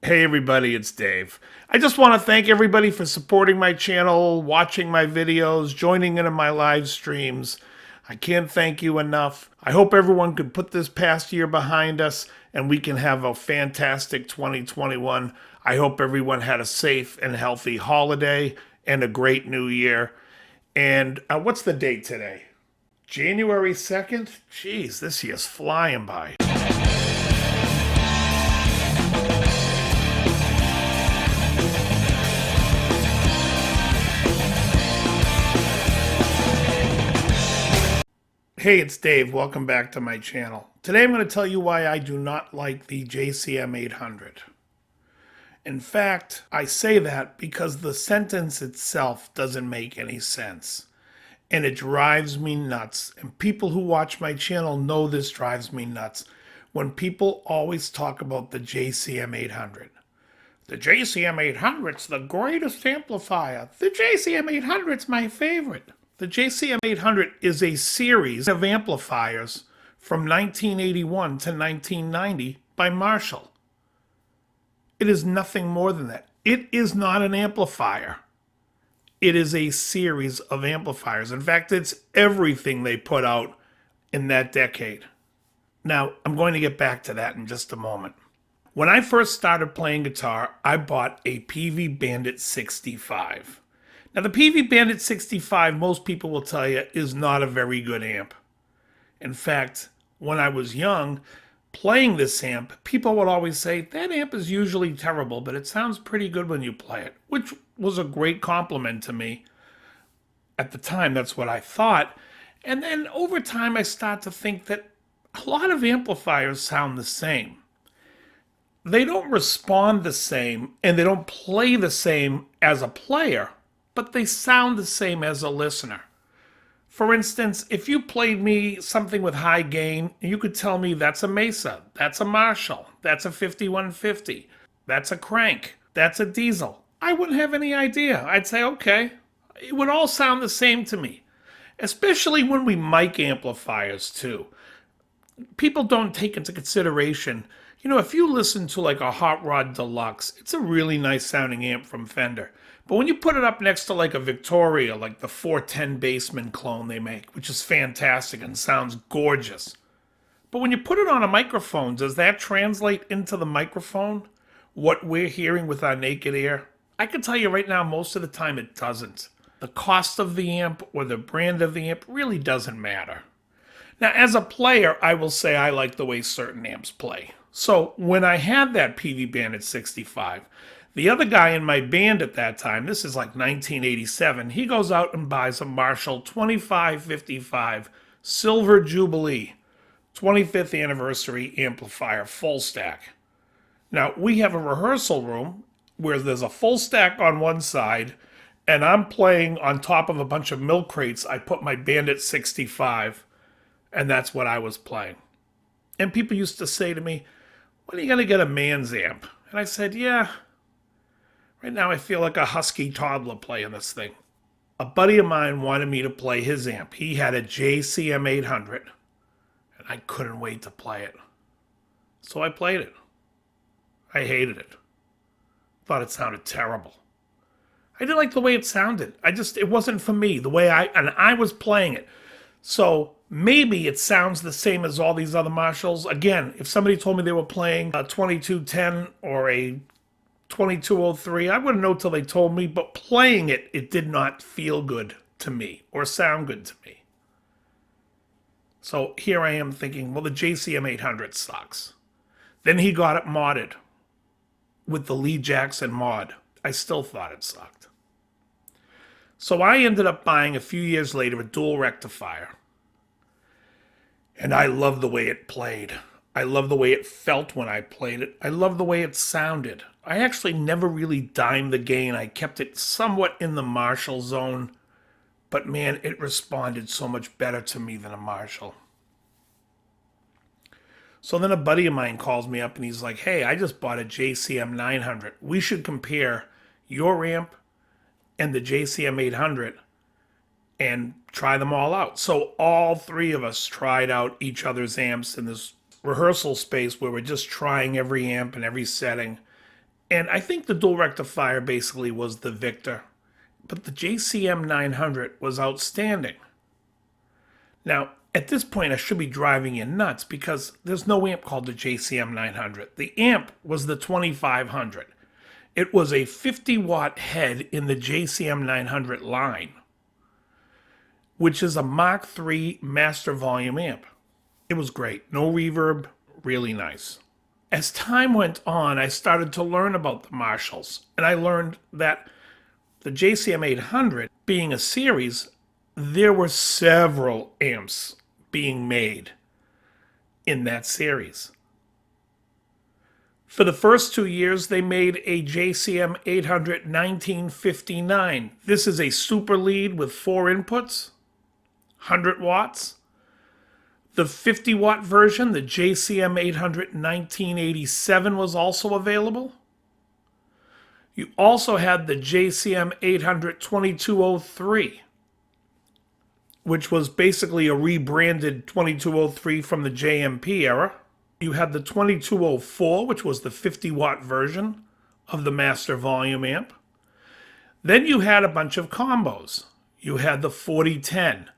Hey everybody, it's Dave. I just want to thank everybody for supporting my channel, watching my videos, joining into my live streams. I can't thank you enough. I hope everyone could put this past year behind us and we can have a fantastic 2021. I hope everyone had a safe and healthy holiday and a great new year. And what's the date today? January 2nd? Jeez, this year's flying by. Hey, it's Dave. Welcome back to my channel. Today I'm going to tell you why I do not like the JCM 800. In fact, I say that because the sentence itself doesn't make any sense. And it drives me nuts. And people who watch my channel know this drives me nuts. When people always talk about the JCM 800. The JCM 800's the greatest amplifier. The JCM 800's my favorite. The JCM 800 is a series of amplifiers from 1981 to 1990 by Marshall. It is nothing more than that. It is not an amplifier. It is a series of amplifiers. In fact, it's everything they put out in that decade. Now, I'm going to get back to that in just a moment. When I first started playing guitar, I bought a Peavey Bandit 65. Now, the Peavey Bandit 65, most people will tell you, is not a very good amp. In fact, when I was young, playing this amp, people would always say, that amp is usually terrible, but it sounds pretty good when you play it, which was a great compliment to me. At the time, that's what I thought. And then over time, I start to think that a lot of amplifiers sound the same. They don't respond the same, and they don't play the same as a player, but they sound the same as a listener. For instance, if you played me something with high gain, you could tell me that's a Mesa, that's a Marshall, that's a 5150, that's a Crank, that's a Diesel. I wouldn't have any idea. I'd say, okay, it would all sound the same to me, especially when we mic amplifiers too. People don't take into consideration, if you listen to like a Hot Rod Deluxe, it's a really nice sounding amp from Fender. But when you put it up next to like a Victoria, like the 410 Bassman clone they make, which is fantastic and sounds gorgeous. But when you put it on a microphone, does that translate into the microphone? What we're hearing with our naked ear? I can tell you right now, most of the time it doesn't. The cost of the amp or the brand of the amp really doesn't matter. Now, as a player, I will say I like the way certain amps play. So when I had that Peavey Bandit 65, the other guy in my band at that time, this is like 1987, he goes out and buys a Marshall 2555 Silver Jubilee 25th anniversary amplifier full stack. Now, we have a rehearsal room where there's a full stack on one side, and I'm playing on top of a bunch of milk crates. I put my Bandit 65, and that's what I was playing. And people used to say to me, when are you going to get a man's amp? And I said, yeah, right now I feel like a husky toddler playing this thing. A buddy of mine wanted me to play his amp. He had a JCM 800, and I couldn't wait to play it. So I played it. I hated it. Thought it sounded terrible. I didn't like the way it sounded. It wasn't for me, I was playing it. So maybe it sounds the same as all these other Marshalls. Again, if somebody told me they were playing a 2210 or a 2203, I wouldn't know till they told me, but playing it, it did not feel good to me or sound good to me. So here I am thinking, well, the JCM 800 sucks. Then he got it modded with the Lee Jackson mod. I still thought it sucked. So I ended up buying a few years later a dual rectifier. And I loved the way it played. I loved the way it felt when I played it. I loved the way it sounded. I actually never really dimed the gain. I kept it somewhat in the Marshall zone. But man, it responded so much better to me than a Marshall. So then a buddy of mine calls me up and he's like, hey, I just bought a JCM 900. We should compare your amp and the JCM 800 and try them all out. So all three of us tried out each other's amps in this rehearsal space where we're just trying every amp and every setting. And I think the dual rectifier basically was the victor. But the JCM 900 was outstanding. Now, at this point, I should be driving you nuts because there's no amp called the JCM 900. The amp was the 2500. It was a 50-watt head in the JCM 900 line, which is a Mark III master volume amp. It was great. No reverb, really nice. As time went on, I started to learn about the Marshalls, and I learned that the JCM 800, being a series, there were several amps being made in that series. For the first 2 years, they made a JCM 800 1959. This is a super lead with 4 inputs, 100 watts. The 50-watt version, the JCM 800 1987, was also available. You also had the JCM 800 2203, which was basically a rebranded 2203 from the JMP era. You had the 2204, which was the 50-watt version of the master volume amp. Then you had a bunch of combos. You had the 4010,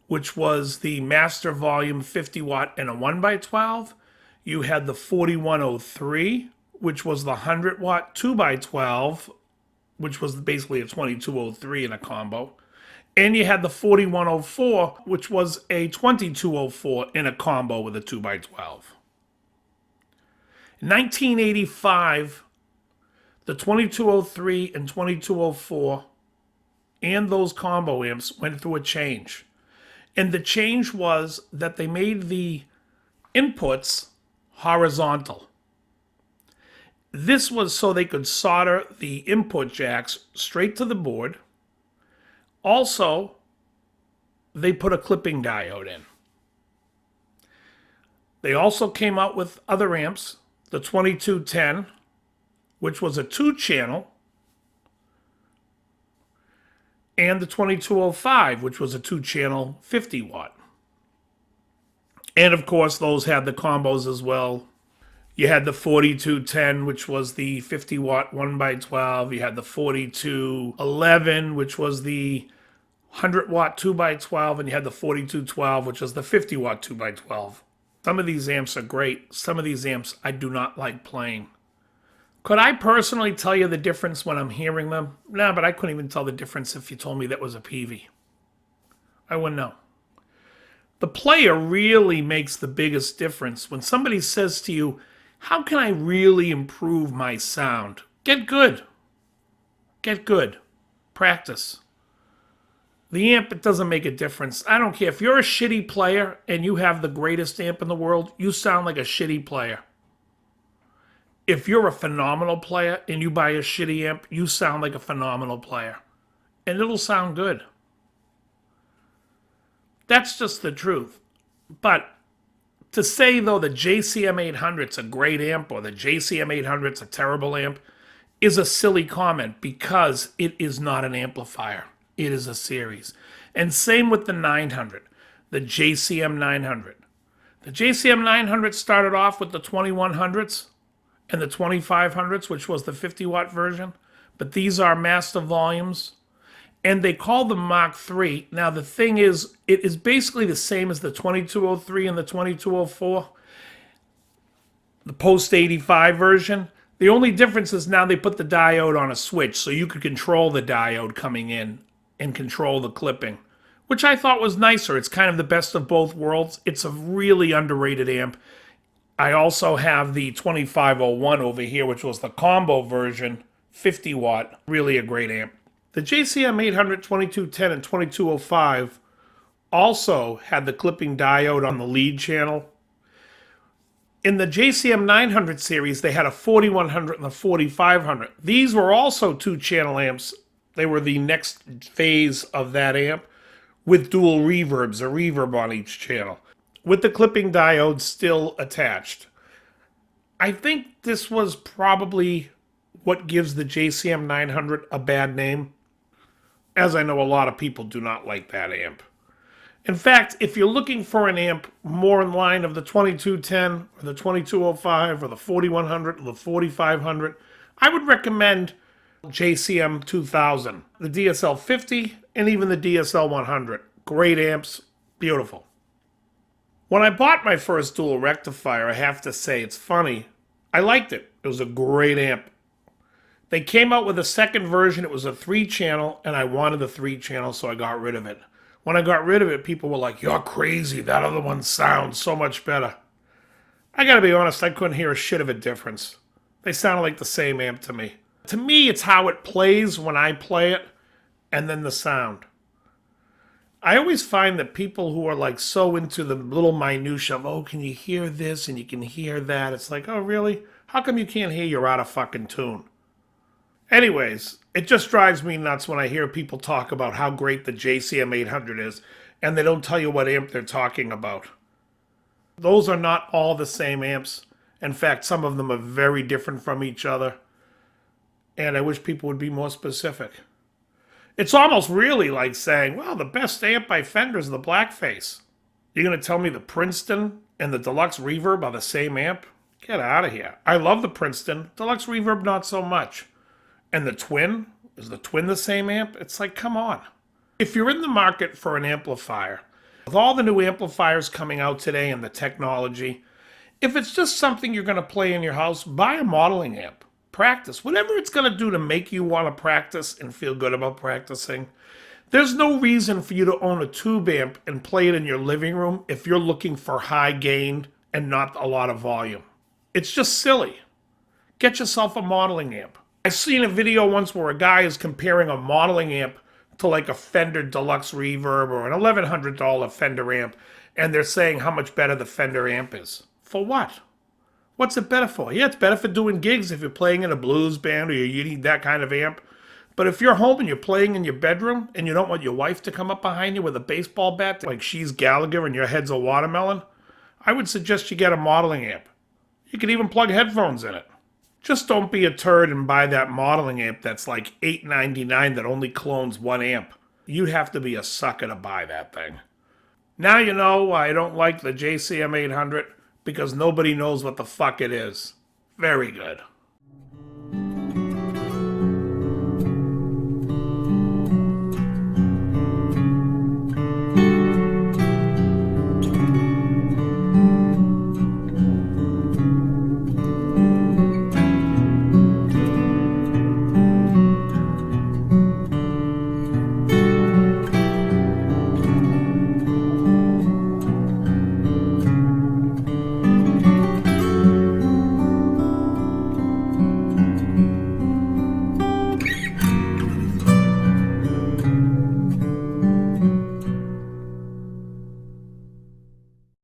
which was the master volume 50-watt and a 1x12. You had the 4103, which was the 100-watt 2x12, which was basically a 2203 in a combo. And you had the 4104, which was a 2204 in a combo with a 2x12. In 1985, the 2203 and 2204 and those combo amps went through a change. And the change was that they made the inputs horizontal. This was so they could solder the input jacks straight to the board. Also, they put a clipping diode in. They also came out with other amps, the 2210, which was a 2-channel, and the 2205, which was a 2-channel 50-watt. And of course, those had the combos as well. You had the 4210, which was the 50-watt 1x12. You had the 4211, which was the 100-watt 2x12. And you had the 4212, which was the 50-watt 2x12. Some of these amps are great. Some of these amps I do not like playing. Could I personally tell you the difference when I'm hearing them? No, but I couldn't even tell the difference if you told me that was a peeve. I wouldn't know. The player really makes the biggest difference. When somebody says to you, how can I really improve my sound? Get good. Get good. Practice. The amp, it doesn't make a difference. I don't care. If you're a shitty player and you have the greatest amp in the world, you sound like a shitty player. If you're a phenomenal player and you buy a shitty amp, you sound like a phenomenal player. And it'll sound good. That's just the truth. But to say, though, the JCM 800's a great amp or the JCM 800's a terrible amp is a silly comment because it is not an amplifier. It is a series. And same with the 900, the JCM 900. The JCM 900 started off with the 2100s and the 2500s, which was the 50-watt version. But these are master volumes. And they call them Mark III. Now, the thing is, it is basically the same as the 2203 and the 2204, the post-85 version. The only difference is now they put the diode on a switch, so you could control the diode coming in and control the clipping, which I thought was nicer. It's kind of the best of both worlds. It's a really underrated amp. I also have the 2501 over here, which was the combo version, 50-watt, really a great amp. The JCM 800, 2210, and 2205 also had the clipping diode on the lead channel. In the JCM 900 series, they had a 4100 and a 4500. These were also 2-channel amps. They were the next phase of that amp with dual reverbs, a reverb on each channel, with the clipping diode still attached. I think this was probably what gives the JCM 900 a bad name, as I know a lot of people do not like that amp. In fact, if you're looking for an amp more in line of the 2210 or the 2205 or the 4100 or the 4500, I would recommend JCM 2000, the DSL 50, and even the DSL 100. Great amps, beautiful. When I bought my first dual rectifier, I have to say, it's funny, I liked it. It was a great amp. They came out with a second version. It was a 3-channel, and I wanted the 3-channel, so I got rid of it. When I got rid of it, people were like, "You're crazy. That other one sounds so much better." I gotta be honest, I couldn't hear a shit of a difference. They sounded like the same amp to me. To me, it's how it plays when I play it, and then the sound. I always find that people who are like so into the little minutia of, oh, can you hear this and you can hear that? It's like, oh, really? How come you can't hear you're out of fucking tune? Anyways, it just drives me nuts when I hear people talk about how great the JCM 800 is, and they don't tell you what amp they're talking about. Those are not all the same amps. In fact, some of them are very different from each other. And I wish people would be more specific. It's almost really like saying, well, the best amp by Fender is the Blackface. You're going to tell me the Princeton and the Deluxe Reverb are the same amp? Get out of here. I love the Princeton. Deluxe Reverb, not so much. And the Twin? Is the Twin the same amp? It's like, come on. If you're in the market for an amplifier, with all the new amplifiers coming out today and the technology, if it's just something you're going to play in your house, buy a modeling amp. Practice. Whatever it's going to do to make you want to practice and feel good about practicing. There's no reason for you to own a tube amp and play it in your living room if you're looking for high gain and not a lot of volume. It's just silly. Get yourself a modeling amp. I seen a video once where a guy is comparing a modeling amp to like a Fender Deluxe Reverb or an $1,100 Fender amp, and they're saying how much better the Fender amp is. For what? What's it better for? Yeah, it's better for doing gigs if you're playing in a blues band or you need that kind of amp. But if you're home and you're playing in your bedroom and you don't want your wife to come up behind you with a baseball bat like she's Gallagher and your head's a watermelon, I would suggest you get a modeling amp. You can even plug headphones in it. Just don't be a turd and buy that modeling amp that's like $8.99 that only clones one amp. You'd have to be a sucker to buy that thing. Now you know why I don't like the JCM 800. Because nobody knows what the fuck it is. Very good.